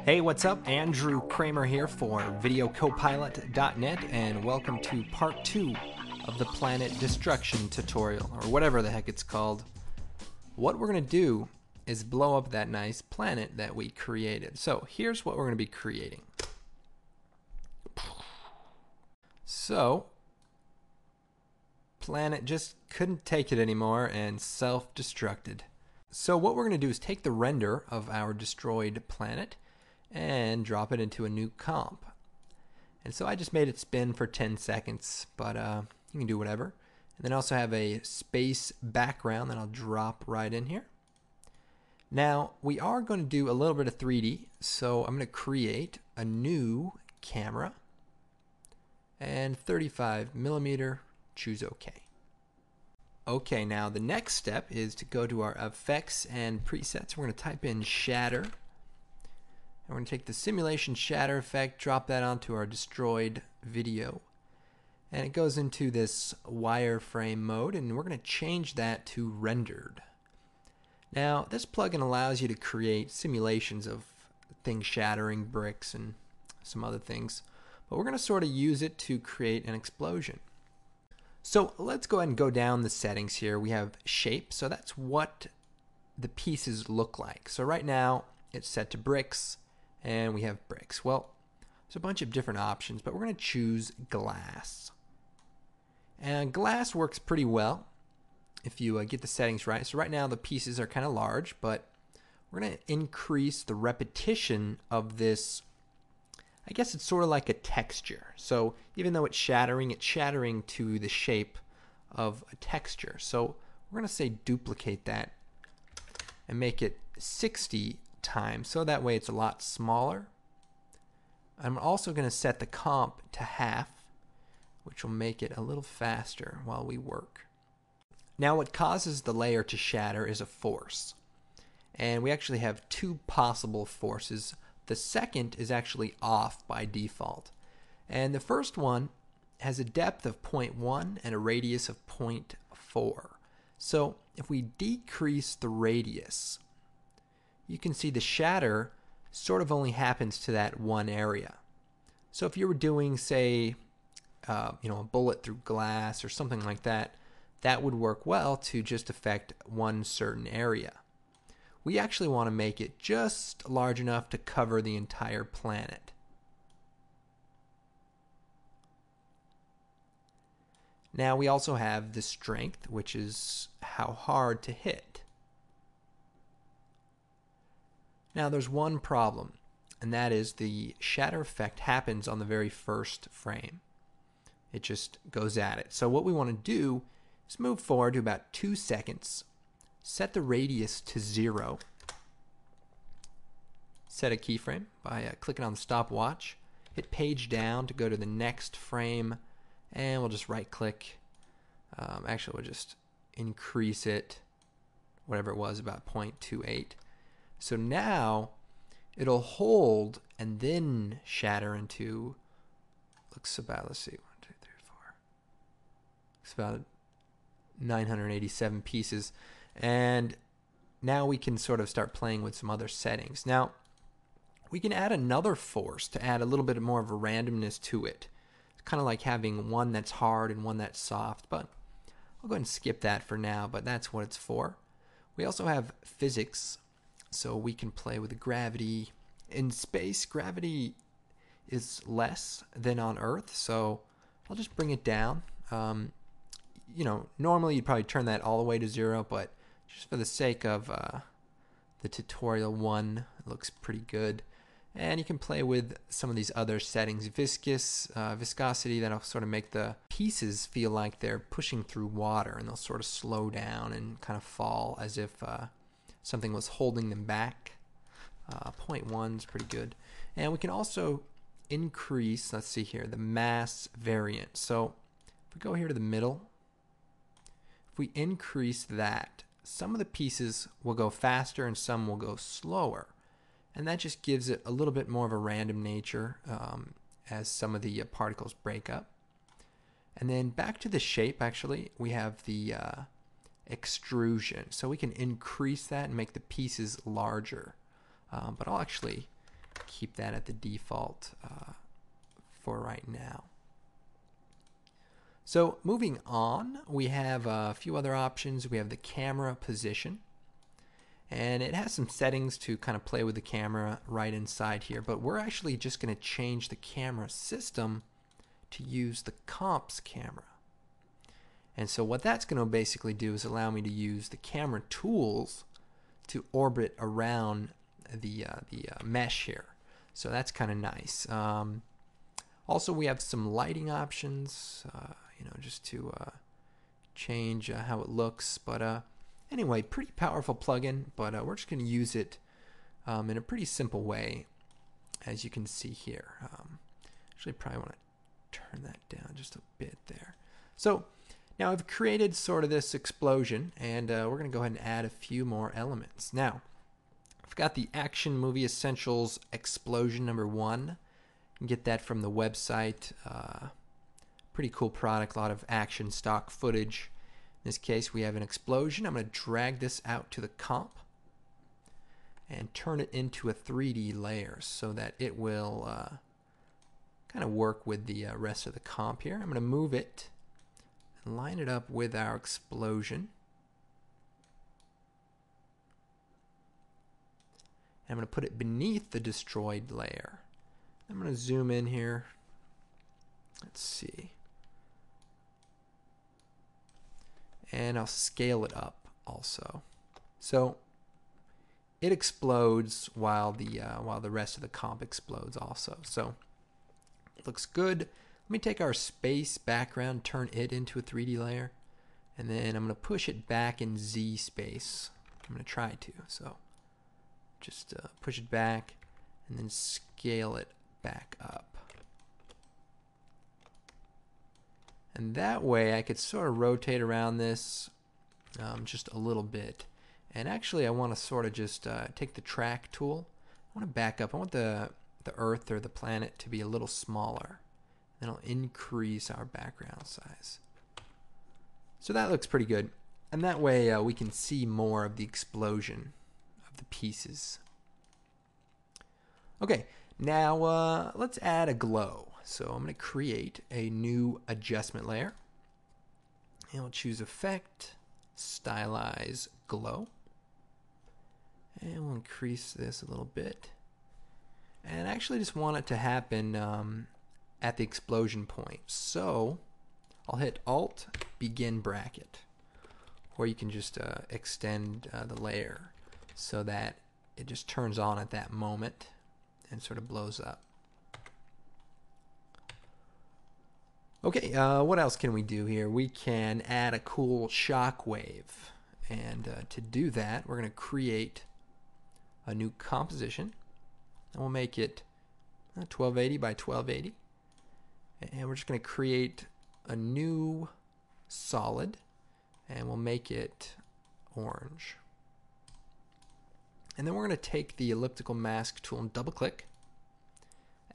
Hey, what's up? Andrew Kramer here for videocopilot.net, and welcome to part 2 of the planet destruction tutorial, or whatever the heck it's called. What we're going to do is blow up that nice planet that we created. So here's what we're going to be creating. So, planet just couldn't take it anymore and self-destructed. So what we're going to do is take the render of our destroyed planet and drop it into a new comp. And so I just made it spin for 10 seconds, but you can do whatever. And then also have a space background that I'll drop right in here. Now we are going to do a little bit of 3D, so I'm going to create a new camera and 35mm, choose OK. Okay, now the next step is to go to our effects and presets. We're going to type in shatter. And we're going to take the simulation shatter effect, drop that onto our destroyed video. And it goes into this wireframe mode, and we're going to change that to rendered. Now, this plugin allows you to create simulations of things shattering, bricks, and some other things. But we're going to sort of use it to create an explosion. So let's go ahead and go down the settings here. We have shape, so that's what the pieces look like. So right now it's set to bricks, and we have bricks. Well, there's a bunch of different options, but we're going to choose glass. And glass works pretty well if you get the settings right. So right now the pieces are kind of large, but we're going to increase the repetition of this. I guess it's sort of like a texture. So even though it's shattering to the shape of a texture. So we're going to say duplicate that and make it 60 times, so that way it's a lot smaller. I'm also going to set the comp to half, which will make it a little faster while we work. Now what causes the layer to shatter is a force. And we actually have two possible forces. The second is actually off by default. And the first one has a depth of 0.1 and a radius of 0.4. So if we decrease the radius, you can see the shatter sort of only happens to that one area. So if you were doing, say, a bullet through glass or something like that, that would work well to just affect one certain area. We actually want to make it just large enough to cover the entire planet. Now we also have the strength, which is how hard to hit. Now there's one problem, and that is the shatter effect happens on the very first frame. It just goes at it. So what we want to do is move forward to about 2 seconds, set the radius to 0, set a keyframe by clicking on the stopwatch, hit page down to go to the next frame, and we'll just right click. Actually, we'll just increase it, whatever it was, about 0.28. So now it'll hold and then shatter into, looks about, let's see, 1, 2, 3, 4. It's about 987 pieces. And now we can sort of start playing with some other settings. Now, we can add another force to add a little bit more of a randomness to it. It's kind of like having one that's hard and one that's soft, but I'll go ahead and skip that for now, but that's what it's for. We also have physics, so we can play with the gravity. In space, gravity is less than on Earth, so I'll just bring it down. Normally you'd probably turn that all the way to 0, but just for the sake of the tutorial one, it looks pretty good. And you can play with some of these other settings. Viscosity, that'll sort of make the pieces feel like they're pushing through water, and they'll sort of slow down and kind of fall as if something was holding them back. 0.1 is pretty good. And we can also increase, let's see here, the mass variance. So if we go here to the middle, if we increase that, some of the pieces will go faster and some will go slower. And that just gives it a little bit more of a random nature as some of the particles break up. And then back to the shape, actually, we have the extrusion. So we can increase that and make the pieces larger. But I'll actually keep that at the default for right now. So moving on, we have a few other options. We have the camera position, and it has some settings to kind of play with the camera right inside here, but we're actually just going to change the camera system to use the comp's camera. And so what that's going to basically do is allow me to use the camera tools to orbit around the mesh here. So that's kind of nice. Also, we have some lighting options, just to change how it looks. But anyway, pretty powerful plugin, but we're just going to use it in a pretty simple way, as you can see here. Actually, probably want to turn that down just a bit there. So now I've created sort of this explosion, and we're going to go ahead and add a few more elements. Now, I've got the Action Movie Essentials Explosion #1. You can get that from the website. Pretty cool product, a lot of action stock footage. In this case, we have an explosion. I'm going to drag this out to the comp and turn it into a 3D layer so that it will kind of work with the rest of the comp here. I'm going to move it and line it up with our explosion. And I'm going to put it beneath the destroyed layer. I'm going to zoom in here. Let's see. And I'll scale it up also. So it explodes while the rest of the comp explodes also. So it looks good. Let me take our space background, turn it into a 3D layer, and then I'm going to push it back in Z space. I'm going to try to. So just push it back and then scale it back up. And that way I could sort of rotate around this just a little bit. And actually I want to sort of just take the track tool. I want to back up. I want the Earth or the planet to be a little smaller. Then I'll increase our background size. So that looks pretty good. And that way we can see more of the explosion of the pieces. Okay, now let's add a glow. So I'm going to create a new adjustment layer. And we'll choose Effect, Stylize Glow. And we'll increase this a little bit. And I actually just want it to happen at the explosion point. So I'll hit Alt, Begin Bracket. Or you can just extend the layer so that it just turns on at that moment and sort of blows up. Okay, what else can we do here? We can add a cool shock wave. And to do that, we're going to create a new composition. And we'll make it 1280 by 1280. And we're just going to create a new solid. And we'll make it orange. And then we're going to take the elliptical mask tool and double click.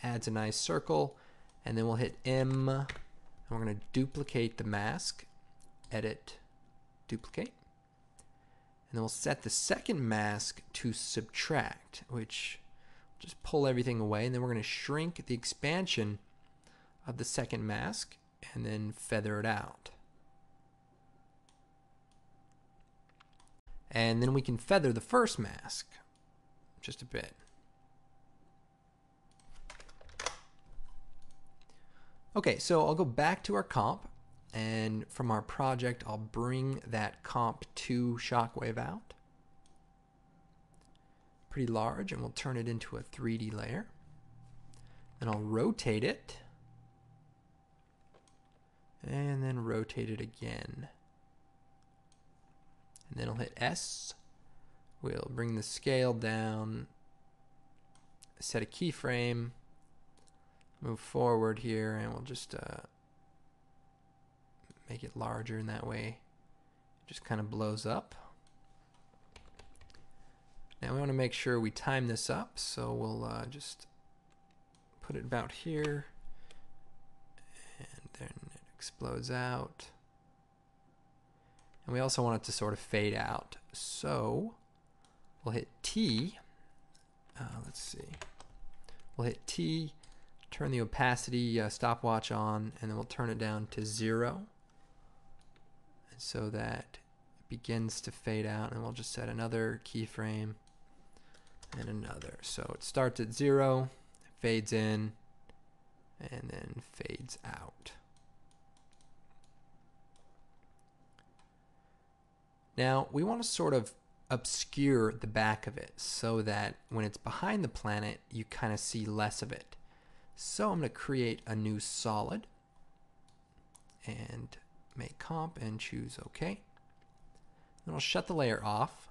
Adds a nice circle. And then we'll hit M. And we're going to duplicate the mask. Edit, duplicate. And then we'll set the second mask to subtract, which just pull everything away. And then we're going to shrink the expansion of the second mask and then feather it out. And then we can feather the first mask just a bit. Okay, so I'll go back to our comp, and from our project I'll bring that comp 2 shockwave out. Pretty large, and we'll turn it into a 3D layer. Then I'll rotate it, and then rotate it again. And then I'll hit S. We'll bring the scale down, set a keyframe, move forward here, and we'll just make it larger, and that way it just kind of blows up. Now we want to make sure we time this up, so we'll just put it about here, and then it explodes out. And we also want it to sort of fade out, so we'll hit T. Let's see. we'll hit T, turn the opacity stopwatch on, and then we'll turn it down to 0 so that it begins to fade out, and we'll just set another keyframe and another. So it starts at 0, fades in, and then fades out. Now we want to sort of obscure the back of it so that when it's behind the planet you kind of see less of it. So I'm going to create a new solid and make comp and choose OK. Then I'll shut the layer off.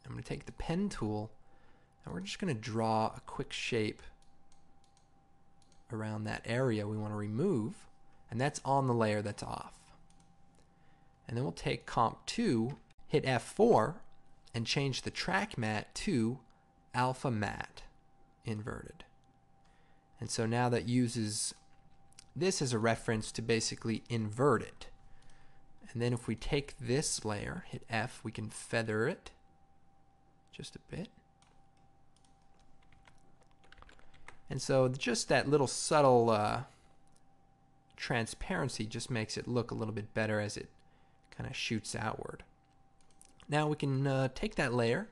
I'm going to take the pen tool and we're just going to draw a quick shape around that area we want to remove, and that's on the layer that's off. And then we'll take comp 2, hit F4, and change the track matte to alpha matte inverted. And so now that uses this as a reference to basically invert it. And then if we take this layer, hit F, we can feather it just a bit. And so just that little subtle transparency just makes it look a little bit better as it kind of shoots outward. Now we can take that layer,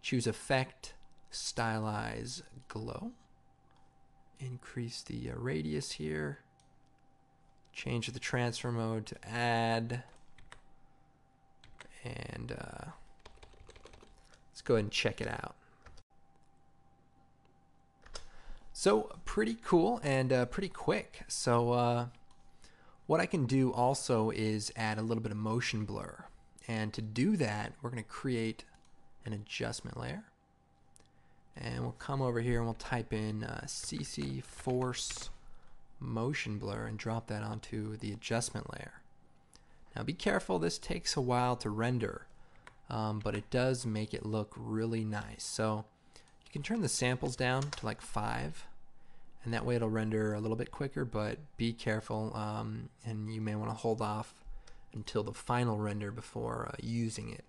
choose Effect, Stylize, Glow, increase the radius here, change the transfer mode to Add, and let's go ahead and check it out. So pretty cool and pretty quick. So what I can do also is add a little bit of motion blur. And to do that, we're going to create an adjustment layer. And we'll come over here and we'll type in CC Force Motion Blur and drop that onto the adjustment layer. Now be careful, this takes a while to render, but it does make it look really nice. So you can turn the samples down to like 5, and that way it'll render a little bit quicker, but be careful, and you may want to hold off until the final render before using it.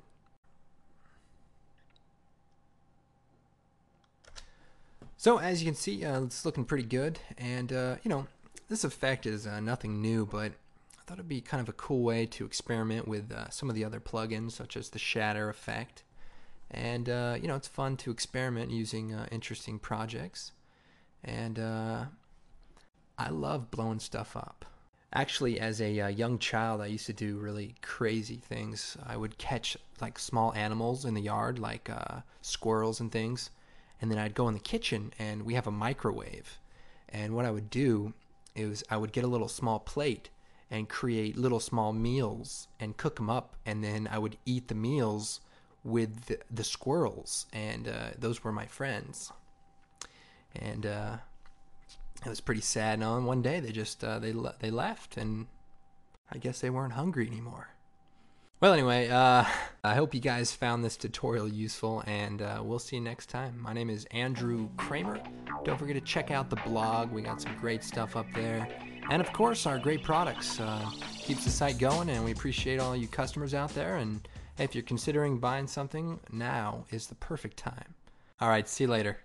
So as you can see, it's looking pretty good, and you know, this effect is nothing new, but I thought it'd be kind of a cool way to experiment with some of the other plugins, such as the shatter effect. And you know, it's fun to experiment using interesting projects, and I love blowing stuff up. Actually, as a young child, I used to do really crazy things. I would catch like small animals in the yard, like squirrels and things, and then I'd go in the kitchen, and we have a microwave. And what I would do is I would get a little small plate and create little small meals and cook them up, and then I would eat the meals with the squirrels, and those were my friends. And it was pretty sad. And one day they just they left, and I guess they weren't hungry anymore. Well, anyway, I hope you guys found this tutorial useful, and we'll see you next time. My name is Andrew Kramer. Don't forget to check out the blog. We got some great stuff up there, and of course our great products keeps the site going, and we appreciate all you customers out there. And if you're considering buying something, now is the perfect time. All right, see you later.